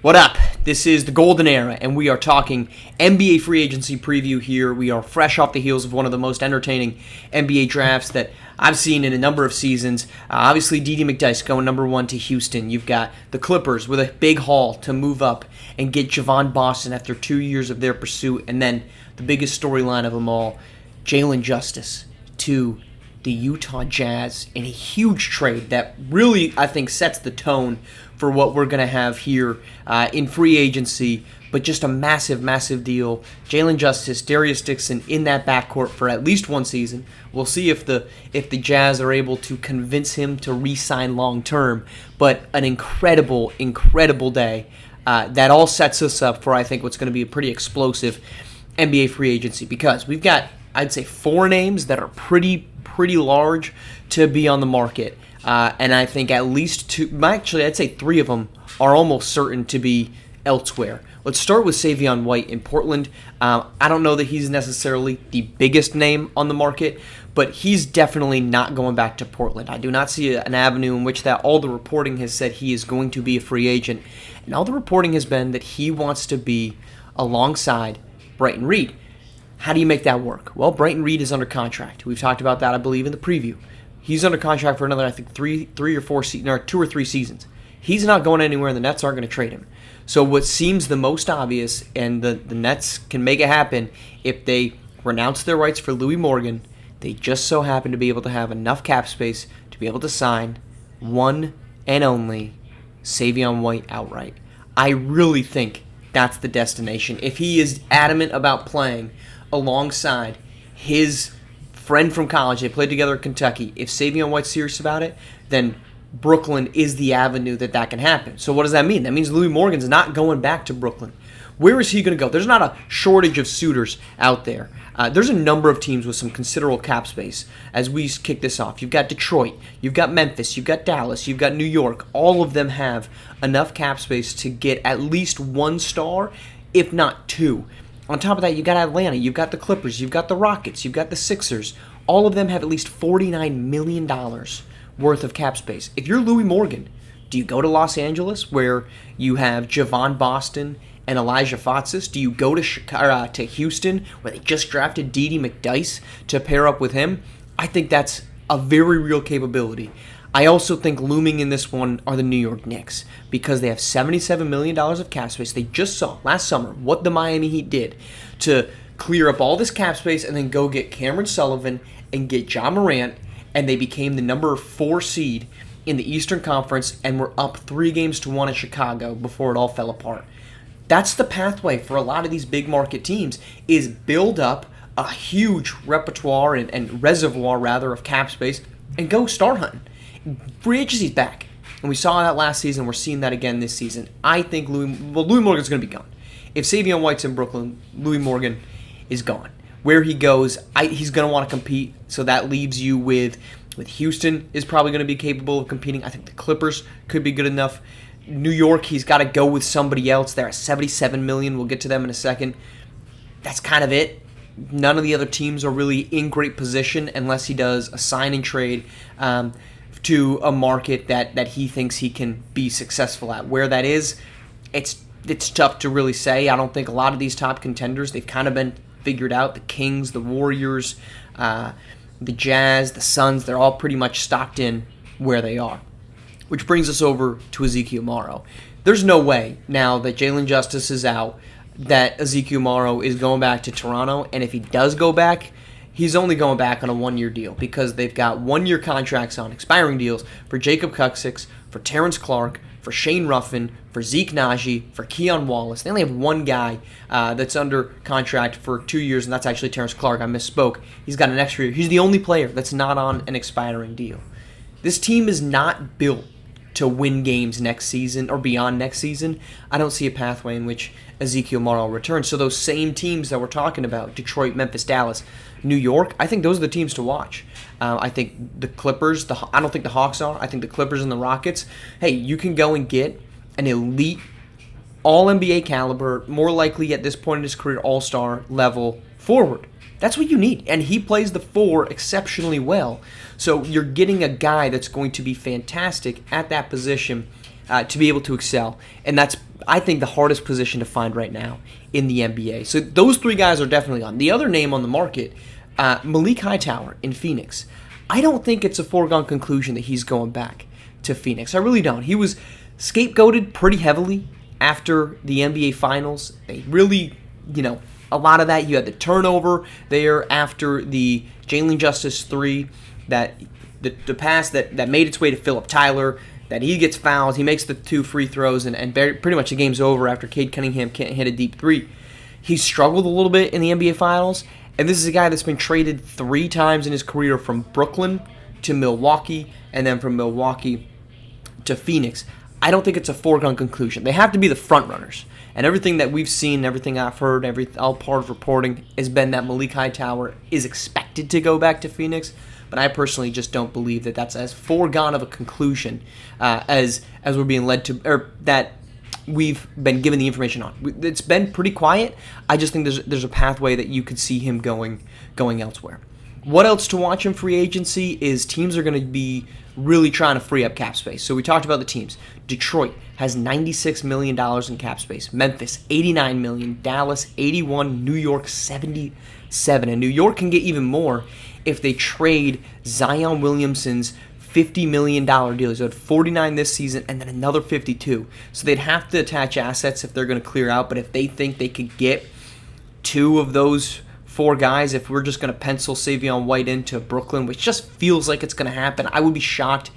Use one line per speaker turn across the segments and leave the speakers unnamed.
What up? This is the Golden Era, and we are talking NBA free agency preview here. We are fresh off the heels of one of the most entertaining NBA drafts that I've seen in a number of seasons. Obviously, D.D. McDyess going number one to Houston. You've got the Clippers with a big haul to move up and get Javon Boston after 2 years of their pursuit. And then the biggest storyline of them all, Jalen Justice to the Utah Jazz in a huge trade that really, I think, sets the tone for what we're going to have here in free agency, but just a massive, massive deal. Jalen Justice, Darius Dixon in that backcourt for at least one season. We'll see if the Jazz are able to convince him to re-sign long-term, but an incredible, incredible day. That all sets us up for, I think, what's going to be a pretty explosive NBA free agency because we've got, I'd say, 4 names that are pretty large to be on the market. And I think at least 2, actually I'd say 3 of them are almost certain to be elsewhere. Let's start with Savion White in Portland. I don't know that he's necessarily the biggest name on the market, but he's definitely not going back to Portland. I do not see an avenue in which that all the reporting has said he is going to be a free agent. And all the reporting has been that he wants to be alongside Bryton Reed. How do you make that work? Well, Bryton Reed is under contract. We've talked about that, I believe, in the preview. He's under contract for another, I think, 2 or 3 seasons. He's not going anywhere, and the Nets aren't going to trade him. So what seems the most obvious, and the Nets can make it happen, if they renounce their rights for Louis Morgan, they just so happen to be able to have enough cap space to be able to sign one and only Savion White outright. I really think that's the destination. If he is adamant about playing alongside his friend from college, they played together at Kentucky. If Savion White's serious about it, then Brooklyn is the avenue that can happen. So what does that mean? That means Louis Morgan's not going back to Brooklyn. Where is he going to go? There's not a shortage of suitors out there. There's a number of teams with some considerable cap space as we kick this off. You've got Detroit, you've got Memphis, you've got Dallas, you've got New York. All of them have enough cap space to get at least 1 star, if not 2. On top of that, you've got Atlanta, you've got the Clippers, you've got the Rockets, you've got the Sixers. All of them have at least $49 million worth of cap space. If you're Louis Morgan, do you go to Los Angeles where you have Javon Boston and Elijah Foxes? Do you go to Houston where they just drafted D.D. McDyess to pair up with him? I think that's a very real capability. I also think looming in this one are the New York Knicks because they have $77 million of cap space. They just saw last summer what the Miami Heat did to clear up all this cap space and then go get Cameron Sullivan and get Ja Morant, and they became the number 4 seed in the Eastern Conference and were up 3-1 in Chicago before it all fell apart. That's the pathway for a lot of these big market teams, is build up a huge repertoire and reservoir, rather, of cap space and go star hunting. Free agency's back, and we saw that last season. We're seeing that again this season. I think Louis Morgan's going to be gone. If Savion White's in Brooklyn, Louis Morgan is gone. Where he goes, he's going to want to compete, so that leaves you with Houston is probably going to be capable of competing. I think the Clippers could be good enough. New York, he's got to go with somebody else. They're at $77 million. We'll get to them in a second. That's kind of it. None of the other teams are really in great position unless he does a sign and trade to a market that he thinks he can be successful at. Where that is, it's tough to really say. I don't think a lot of these top contenders, they've kind of been figured out. The Kings, the Warriors, the Jazz, the Suns, they're all pretty much stocked in where they are. Which brings us over to Ezekiel Morrow. There's no way now that Jalen Justice is out that Ezekiel Morrow is going back to Toronto, and if he does go back, he's only going back on a 1-year deal because they've got 1-year contracts on expiring deals for Jacob Cuxix, for Terrence Clark, for Shane Ruffin, for Zeke Naji, for Keon Wallace. They only have 1 guy that's under contract for 2 years, and that's actually Terrence Clark. I misspoke. He's got an extra year. He's the only player that's not on an expiring deal. This team is not built to win games next season or beyond next season. I don't see a pathway in which Ezekiel Morrow returns. So those same teams that we're talking about, Detroit, Memphis, Dallas, New York, I think those are the teams to watch. I think the Clippers, I don't think the Hawks are. I think the Clippers and the Rockets, hey, you can go and get an elite all-NBA caliber, more likely at this point in his career, all-star level forward. That's what you need. And he plays the 4 exceptionally well. So you're getting a guy that's going to be fantastic at that position to be able to excel. And that's I think, the hardest position to find right now in the NBA. So those three guys are definitely on. The other name on the market, Malik Hightower in Phoenix. I don't think it's a foregone conclusion that he's going back to Phoenix. I really don't. He was scapegoated pretty heavily after the NBA Finals. They really, a lot of that. You had the turnover there after the Jalen Justice 3, that the pass that made its way to Philip Tyler, that he gets fouled, he makes the 2 free throws, and pretty much the game's over after Cade Cunningham can't hit a deep 3. He struggled a little bit in the NBA Finals, and this is a guy that's been traded 3 times in his career, from Brooklyn to Milwaukee, and then from Milwaukee to Phoenix. I don't think it's a foregone conclusion. They have to be the front runners. And everything that we've seen, everything I've heard, all part of reporting has been that Malik Hightower is expected to go back to Phoenix. But I personally just don't believe that that's as foregone of a conclusion as we're being led to, or that we've been given the information on. It's been pretty quiet. I just think there's a pathway that you could see him going elsewhere. What else to watch in free agency is teams are going to be really trying to free up cap space. So we talked about the teams. Detroit has $96 million in cap space. Memphis, $89 million. Dallas, $81 million. New York, $77 million. And New York can get even more if they trade Zion Williamson's $50 million deal. So at 49 this season and then another 52. So they'd have to attach assets if they're going to clear out. But if they think they could get 2 of those 4 guys, if we're just going to pencil Savion White into Brooklyn, which just feels like it's going to happen, I would be shocked.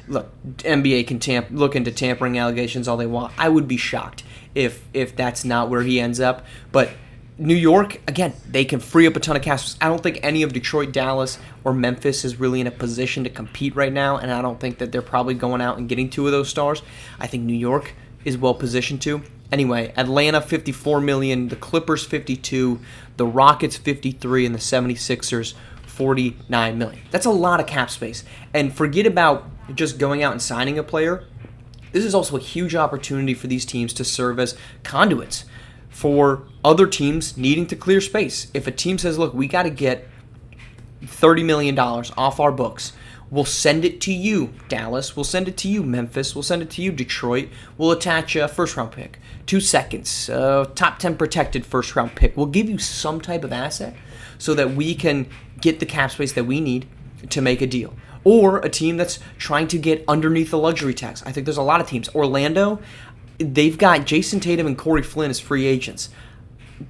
Look, NBA can look into tampering allegations all they want. I would be shocked if that's not where he ends up. But New York, again, they can free up a ton of cap space. I don't think any of Detroit, Dallas, or Memphis is really in a position to compete right now, and I don't think that they're probably going out and getting 2 of those stars. I think New York is well positioned to. Anyway, Atlanta, $54 million, the Clippers, $52 million, the Rockets, $53 million, and the 76ers, $49 million. That's a lot of cap space. And forget about just going out and signing a player. This is also a huge opportunity for these teams to serve as conduits for other teams needing to clear space. If a team says, look, we got to get $30 million off our books, we'll send it to you, Dallas. We'll send it to you, Memphis. We'll send it to you, Detroit. We'll attach a first-round pick, 2 seconds, top 10 protected first-round pick. We'll give you some type of asset so that we can get the cap space that we need to make a deal. Or a team that's trying to get underneath the luxury tax. I think there's a lot of teams. Orlando, they've got Jason Tatum and Corey Flynn as free agents.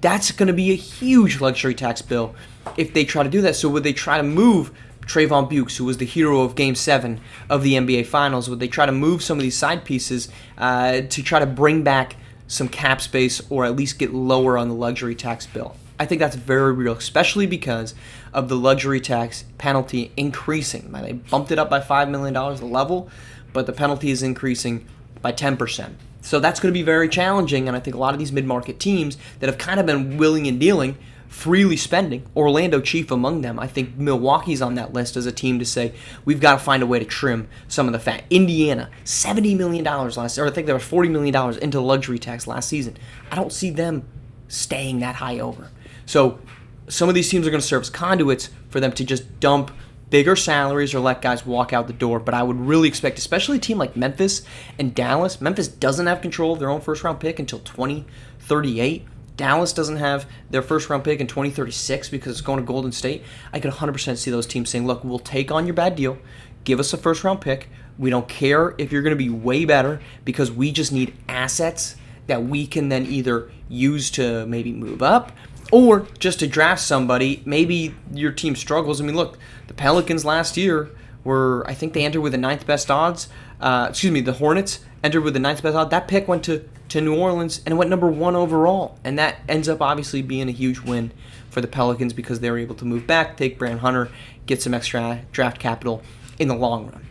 That's going to be a huge luxury tax bill if they try to do that. So would they try to move Trayvon Bukes, who was the hero of Game 7 of the NBA Finals? Would they try to move some of these side pieces to try to bring back some cap space or at least get lower on the luxury tax bill? I think that's very real, especially because of the luxury tax penalty increasing. They bumped it up by $5 million the level, but the penalty is increasing by 10%. So that's going to be very challenging, and I think a lot of these mid-market teams that have kind of been willing and dealing, freely spending, Orlando chief among them. I think Milwaukee's on that list as a team to say, we've got to find a way to trim some of the fat. Indiana, $70 million last year, or I think there was $40 million into the luxury tax last season. I don't see them staying that high over. So some of these teams are going to serve as conduits for them to just dump bigger salaries or let guys walk out the door. But I would really expect, especially a team like Memphis and Dallas. Memphis doesn't have control of their own first-round pick until 2038. Dallas doesn't have their first-round pick in 2036 because it's going to Golden State. I could 100% see those teams saying, look, we'll take on your bad deal. Give us a first-round pick. We don't care if you're going to be way better because we just need assets that we can then either use to maybe move up or just to draft somebody. Maybe your team struggles. I mean, look, the Pelicans last year were, I think they entered with the 9th best odds. The Hornets entered with the 9th best odds. That pick went to New Orleans and went number 1 overall. And that ends up obviously being a huge win for the Pelicans because they were able to move back, take Brandon Hunter, get some extra draft capital in the long run.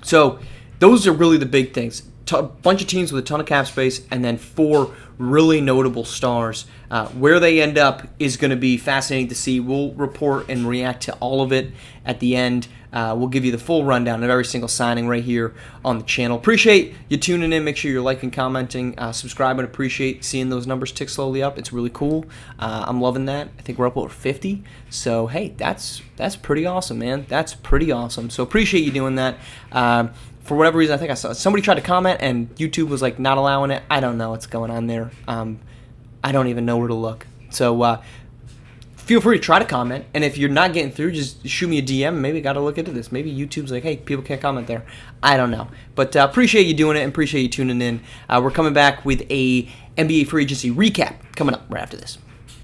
So those are really the big things. A bunch of teams with a ton of cap space, and then 4 really notable stars. Where they end up is going to be fascinating to see. We'll report and react to all of it at the end. We'll give you the full rundown of every single signing right here on the channel. Appreciate you tuning in. Make sure you're liking, commenting, subscribing. Appreciate seeing those numbers tick slowly up. It's really cool. I'm loving that. I think we're up over 50. So, hey, that's pretty awesome, man. That's pretty awesome. So appreciate you doing that. for whatever reason, I think I saw somebody tried to comment and YouTube was like not allowing it. I don't know what's going on there. I don't even know where to look. So feel free to try to comment, and if you're not getting through, just shoot me a DM. Maybe got to look into this. Maybe YouTube's like, hey, people can't comment there. I don't know, but appreciate you doing it and appreciate you tuning in. We're coming back with a NBA free agency recap coming up right after this.